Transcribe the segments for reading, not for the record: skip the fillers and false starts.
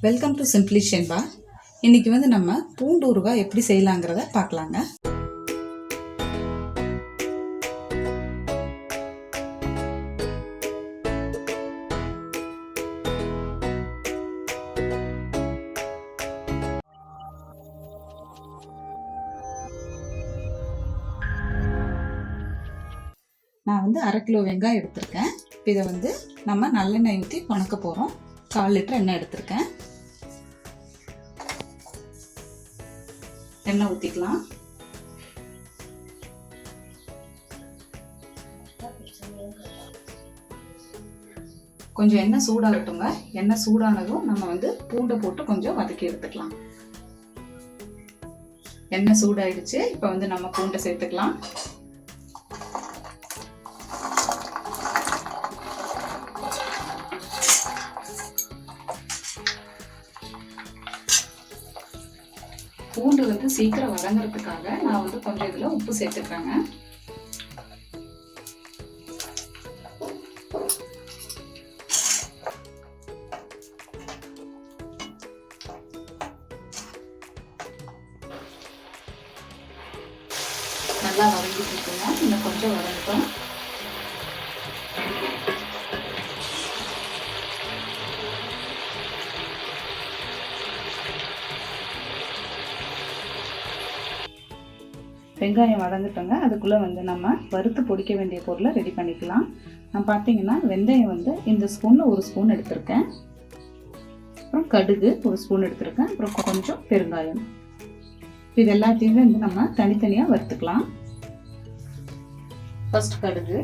Welcome to simply Shenba. இன்னைக்கு நம்ம பூண்டு ஊறுகாய் எப்படி செய்யலாங்கிறத பார்க்கலாங்க. நான் 1/2 கிலோ வெங்காயம் எடுத்திருக்கேன். இதை நம்ம நல்லெண்ணெய் ஊற்றி வணக்க போகிறோம். 1/4 லிட்டர் எண்ணெய் எடுத்திருக்கேன். எண்ணெய் ஊற்றிக்கலாம். கொஞ்சம் எண்ணெய் சூடாகட்டுங்க. எண்ணெய் சூடானதும் நம்ம பூண்டை போட்டு கொஞ்சம் வதக்கி எடுத்துக்கலாம். எண்ணெய் சூடாயிடுச்சு. இப்போ நம்ம பூண்டை சேர்த்துக்கலாம். பூண்டு சீக்கிரம் வதங்கிறதுக்காக நான் கொஞ்சம் இதில் உப்பு சேர்த்துக்கிறேங்க. நல்லா வதங்கிட்டு இருக்குங்க. இன்னும் கொஞ்சம் வதங்கட்டும். வெங்காயம் வதங்கிட்டோங்க. அதுக்குள்ளே நம்ம வறுத்து பொடிக்க வேண்டிய பொருளை ரெடி பண்ணிக்கலாம். நான் பார்த்தீங்கன்னா வெந்தயம் இந்த ஸ்பூனில் 1 ஸ்பூன் எடுத்திருக்கேன். அப்புறம் கடுகு 1 ஸ்பூன் எடுத்திருக்கேன். அப்புறம் கொஞ்சம் பெருங்காயம். இது எல்லாத்தையுமே நம்ம தனித்தனியாக வறுத்துக்கலாம். ஃபர்ஸ்ட் கடுகு,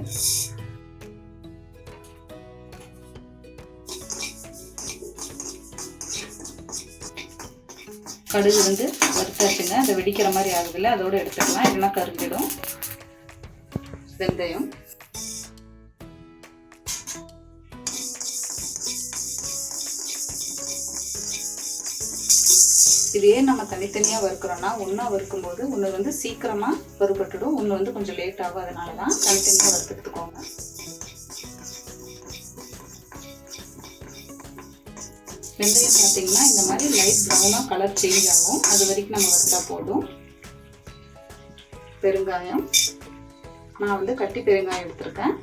கடுகு வறுத்தாச்சுங்க. அதை வெடிக்கிற மாதிரி ஆகுதுல்ல, அதோடு எடுத்துக்கலாம், இல்லைன்னா கருங்கிடும். வெந்தயம், இதையே நம்ம தனித்தனியாக வறுக்கிறோம்னா ஒன்றா வறுக்கும்போது ஒன்று சீக்கிரமாக வறுபட்டுடும், ஒன்று கொஞ்சம் லேட் ஆகும். அதனால தான் தனித்தனியாக வறுத்துக்கோங்க. வெந்தயம் பார்த்தீங்கன்னா இந்த மாதிரி லைட் ப்ரௌனாக கலர் சேஞ்ச் ஆகும். அது வரைக்கும் நம்ம வறுத்தா போதும். பெருங்காயம், நான் கட்டி பெருங்காயம் எடுத்திருக்கேன்.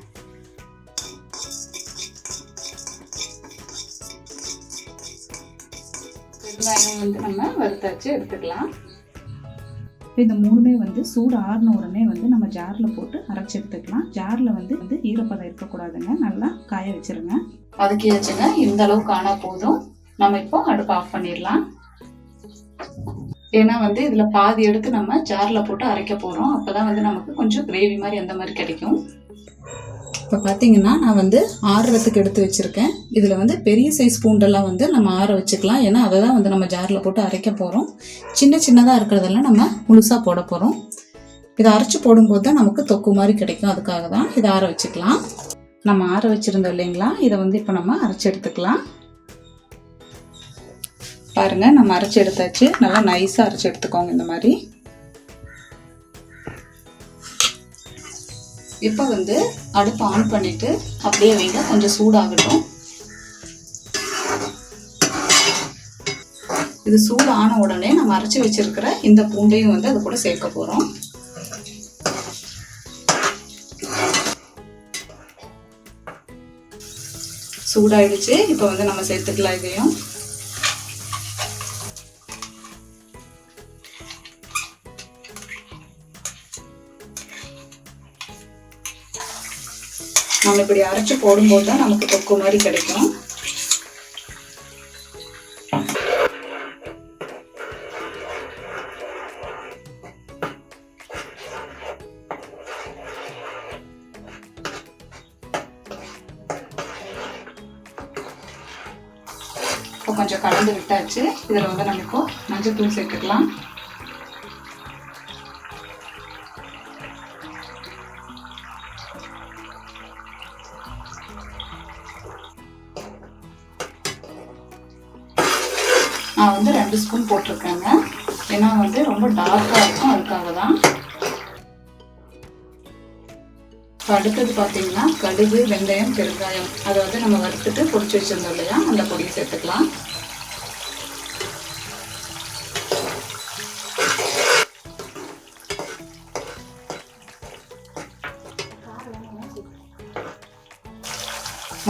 பெருங்காயம் நம்ம வறுத்தாச்சு எடுத்துக்கலாம். இந்த மூணுமே சூடு ஆறின உடனே நம்ம ஜாரில் போட்டு அரைச்சி எடுத்துக்கலாம். ஜாரில் ஈரப்பதம் இருக்கக்கூடாதுங்க. நல்லா காய வச்சிருங்க. வதக்கியாச்சுங்க. இந்த அளவுக்கு ஆனா போதும். நம்ம இப்போ அடுப்பு ஆஃப் பண்ணிடலாம். ஏன்னா இதுல பாதி எடுத்து நம்ம ஜார்ல போட்டு அரைக்க போறோம். அப்பதான் நமக்கு கொஞ்சம் கிரேவி மாதிரி அந்த மாதிரி கிடைக்கும். இப்போ பார்த்தீங்கன்னா நான் ஆறுறதுக்கு எடுத்து வச்சிருக்கேன். இதுல பெரிய சைஸ் பூண்டெல்லாம் நம்ம ஆற வச்சுக்கலாம். ஏன்னா அதை தான் நம்ம ஜார்ல போட்டு அரைக்க போறோம். சின்ன சின்னதா இருக்கிறதெல்லாம் நம்ம முழுசா போட போறோம். இதை அரைச்சு போடும்போது தான் நமக்கு தொக்கு மாதிரி கிடைக்கும். அதுக்காக தான் இதை ஆற வச்சுக்கலாம். நம்ம ஆற வச்சிருந்தோம் இல்லைங்களா, இதை இப்போ நம்ம அரைச்சு எடுத்துக்கலாம். பாருங்க, நம்ம அரைச்சி எடுத்தாச்சு. நல்லா நைஸாக அரைச்சி எடுத்துக்கோங்க இந்த மாதிரி. இப்போ அடுப்பு ஆன் பண்ணிட்டு அப்படியே வைங்க, கொஞ்சம் சூடாகட்டும். இது சூடு ஆன உடனே நம்ம அரைச்சி வச்சிருக்கிற இந்த பூண்டையும் அது கூட சேர்க்க போறோம். சூடாயிடுச்சு. இப்போ நம்ம சேர்த்துக்கலாம். இதையும் நம்ம இப்படி அரைச்சு போடும்போது தான் நமக்கு தொக்கு மாதிரி கிடைக்கும். இப்போ கொஞ்சம் கலந்து விட்டாச்சு. இதில் நம்ம இப்போ மஞ்சள் சேர்த்துக்கலாம். நான் 2 ஸ்பூன் போட்டிருக்கேங்க. ஏன்னா ரொம்ப டார்க்காக இருக்கும், அதுக்காக தான். அடுத்தது பார்த்தீங்கன்னா கடுகு, வெந்தயம், பெருங்காயம் அதை நம்ம வறுத்துட்டு பொடிச்சு வச்சிருந்தோம் இல்லையா, அந்த பொடியை சேர்த்துக்கலாம்.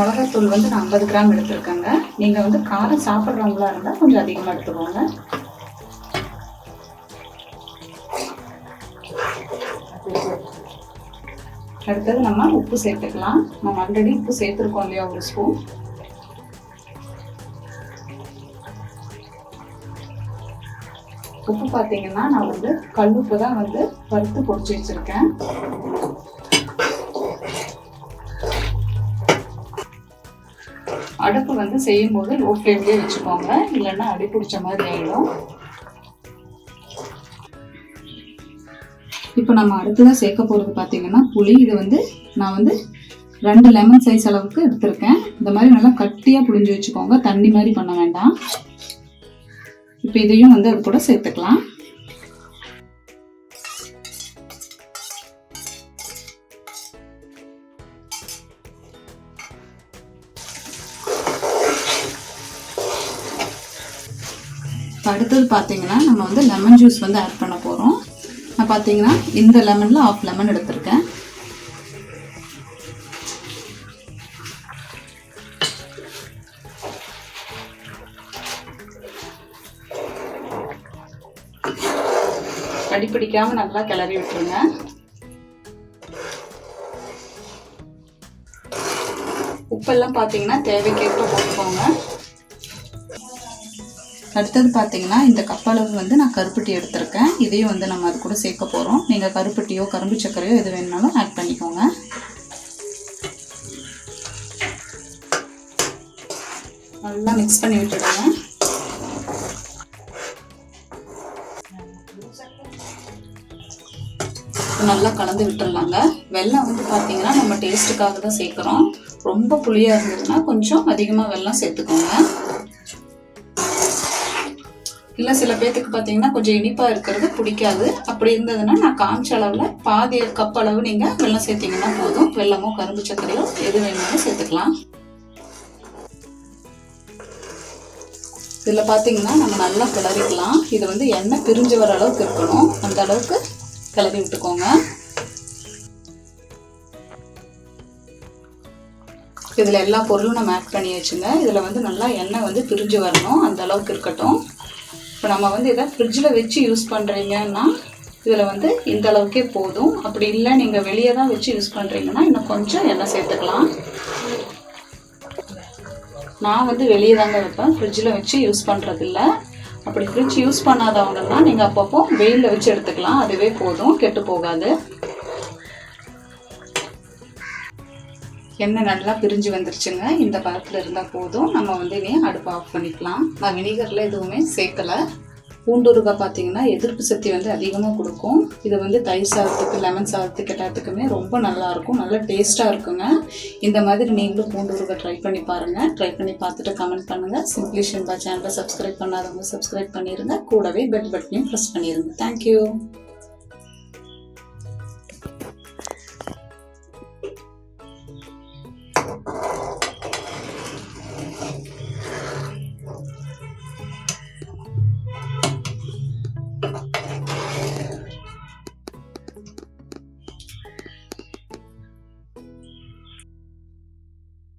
மிளகாத்தூள் வந்து நான் 50 கிராம் எடுத்துருக்கேங்க. நீங்கள் வந்து காரம் சாப்பிட்றவங்களா இருந்தால் கொஞ்சம் அதிகமாக எடுத்துக்கோங்க. அடுத்தது நம்ம உப்பு சேர்த்துக்கலாம். நம்ம ஆல்ரெடி உப்பு சேர்த்துருக்கோம் இல்லையா, 1 ஸ்பூன். உப்பு பார்த்தீங்கன்னா நான் வந்து கல்லுப்பு தான் வந்து வறுத்து பொடிச்சு வச்சிருக்கேன். அடுப்பு வந்து செய்யும் போது லோ ஃப்ளேம்லேயே வச்சுக்கோங்க, இல்லைன்னா அடி பிடிச்ச மாதிரி ஆயிடும். இப்போ நம்ம அடுத்ததாக சேர்க்க போகிறது பார்த்தீங்கன்னா புளி. இது வந்து நான் வந்து 2 லெமன் சைஸ் அளவுக்கு எடுத்திருக்கேன். இந்த மாதிரி நல்லா கட்டியாக புளிஞ்சு வச்சுக்கோங்க, தண்ணி மாதிரி பண்ண வேண்டாம். இப்போ இதையும் வந்து அது கூட சேர்த்துக்கலாம். அடுத்தது பார்த்தீங்கன்னா நம்ம வந்து லெமன் ஜூஸ் வந்து ஆட் பண்ண போகிறோம். நான் பார்த்தீங்கன்னா இந்த லெமனில் 1/2 லெமன் எடுத்திருக்கேன். அடிப்பிடிக்காம நல்லா கிளறி விட்டுருங்க. உப்பெல்லாம் பார்த்தீங்கன்னா தேவைக்கேற்ப போட்டுக்கோங்க. அடுத்தது பார்த்தீங்கன்னா இந்த கப் அளவு வந்து நான் கருப்பட்டி எடுத்திருக்கேன். இதையும் வந்து நம்ம அது கூட சேர்க்க போகிறோம். நீங்கள் கருப்பட்டியோ கரும்பு சர்க்கரையோ எது வேணுனாலும் ஆட் பண்ணிக்கோங்க. நல்லா மிக்ஸ் பண்ணி விட்டுடுங்க. நல்லா கலந்து விட்டுடலாங்க. வெல்லம் வந்து பார்த்தீங்கன்னா நம்ம டேஸ்ட்டுக்காக தான் சேர்க்குறோம். ரொம்ப புளியாக இருந்ததுன்னா கொஞ்சம் அதிகமாக வெல்லம் சேர்த்துக்கோங்க. இல்லை சில பேர்த்துக்கு பார்த்தீங்கன்னா கொஞ்சம் இனிப்பாக இருக்கிறது பிடிக்காது. அப்படி இருந்ததுன்னா நான் காமிச்ச அளவில் பாதி கப் அளவு நீங்கள் வெல்லம் சேர்த்திங்கன்னா போதும். வெல்லமோ கரும்பு சர்க்கரையோ எது வேணுமாலும் சேர்த்துக்கலாம். இதில் பார்த்தீங்கன்னா நம்ம நல்லா கிளறிக்கலாம். இது வந்து எண்ணெய் பிரிஞ்சு வர அளவுக்கு இருக்கணும். அந்த அளவுக்கு கிளறி விட்டுக்கோங்க. இதில் எல்லா பொருளும் நம்ம ஆட் பண்ணி வச்சுங்க. இதில் வந்து நல்லா எண்ணெய் வந்து பிரிஞ்சு வரணும், அந்த அளவுக்கு இருக்கட்டும். இப்போ நம்ம வந்து இதை ஃப்ரிட்ஜில் வச்சு யூஸ் பண்ணுறீங்கன்னா இதில் வந்து இந்த அளவுக்கே போதும். அப்படி இல்லை நீங்கள் வெளியே தான் வச்சு யூஸ் பண்ணுறீங்கன்னா இன்னும் கொஞ்சம் எண்ணெய் சேர்த்துக்கலாம். நான் வந்து வெளியே தாங்க வைப்பேன், ஃப்ரிட்ஜில் வச்சு யூஸ் பண்ணுறதில்ல. அப்படி ஃப்ரிட்ஜ் யூஸ் பண்ணாதவங்கன்னா நீங்கள் அப்பப்போ வெயிலில் வச்சு எடுத்துக்கலாம், அதுவே போதும், கெட்டு போகாது. எண்ணெய் நல்லா பிரிஞ்சு வந்துருச்சுங்க. இந்த பதத்தில் இருந்தால் போதும். நம்ம வந்து இனி அடுப்பை ஆஃப் பண்ணிக்கலாம். நான் வினிகரில் எதுவுமே சேர்க்கலை. பூண்டு ஊறுகாய் பார்த்தீங்கன்னா எதிர்ப்பு சக்தி வந்து அதிகமாக கொடுக்கும். இது வந்து தயிர் சாதத்துக்கு, லெமன் சாதத்துக்கு எல்லாத்துக்குமே ரொம்ப நல்லாயிருக்கும், நல்ல டேஸ்ட்டாக இருக்குங்க. இந்த மாதிரி நீங்களும் பூண்டு ஊறுகாய் ட்ரை பண்ணி பாருங்கள். ட்ரை பண்ணி பார்த்துட்டு கமெண்ட் பண்ணுங்கள். சிம்பிளி ஷென்பா சேனலை சப்ஸ்கிரைப் பண்ணாதவங்க சப்ஸ்கிரைப் பண்ணிடுங்க. கூடவே பெல் பட்டனையும் ப்ரெஸ் பண்ணிடுங்க. தேங்க்யூ.